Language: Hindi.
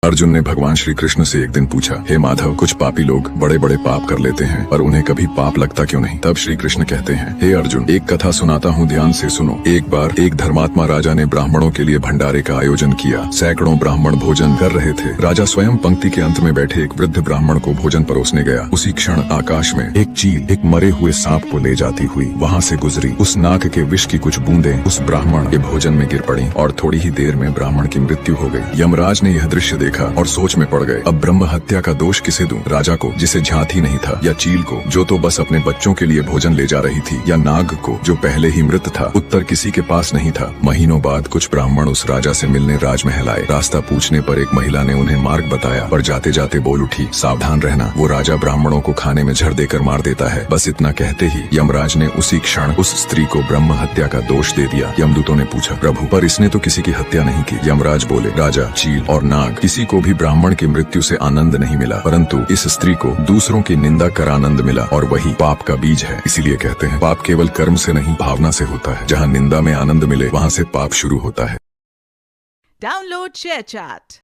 अर्जुन ने भगवान श्री कृष्ण से एक दिन पूछा, हे माधव, कुछ पापी लोग बड़े बड़े पाप कर लेते हैं पर उन्हें कभी पाप लगता क्यों नहीं? तब श्री कृष्ण कहते हैं, हे अर्जुन, एक कथा सुनाता हूँ, ध्यान से सुनो। एक बार एक धर्मात्मा राजा ने ब्राह्मणों के लिए भंडारे का आयोजन किया। सैकड़ों ब्राह्मण भोजन कर रहे थे। राजा स्वयं पंक्ति के अंत में बैठे एक वृद्ध ब्राह्मण को भोजन परोसने गया। उसी क्षण आकाश में एक चील एक मरे हुए सांप को ले जाती हुई वहाँ से गुजरी। उस नाक के विष की कुछ बूंदें उस ब्राह्मण के भोजन में गिर पड़ी और थोड़ी ही देर में ब्राह्मण की मृत्यु हो गई। यमराज ने यह दृश्य देखा और सोच में पड़ गए, अब ब्रह्म हत्या का दोष किसे दूं? राजा को जिसे झांत ही नहीं था, या चील को जो तो बस अपने बच्चों के लिए भोजन ले जा रही थी, या नाग को जो पहले ही मृत था? उत्तर किसी के पास नहीं था। महीनों बाद कुछ ब्राह्मण उस राजा से मिलने राजमहल आए। रास्ता पूछने पर एक महिला ने उन्हें मार्ग बताया, पर जाते जाते बोल उठी, सावधान रहना, वो राजा ब्राह्मणों को खाने में झड़ देकर मार देता है। बस इतना कहते ही यमराज ने उसी क्षण उस स्त्री को ब्रह्म हत्या का दोष दे दिया। यमदूतों ने पूछा, प्रभु, पर इसने तो किसी की हत्या नहीं की। यमराज बोले, राजा, चील और नाग, किसी को भी ब्राह्मण की मृत्यु से आनंद नहीं मिला, परंतु इस स्त्री को दूसरों की निंदा कर आनंद मिला, और वही पाप का बीज है। इसीलिए कहते हैं, पाप केवल कर्म से नहीं, भावना से होता है। जहाँ निंदा में आनंद मिले, वहाँ से पाप शुरू होता है। Download ShareChat.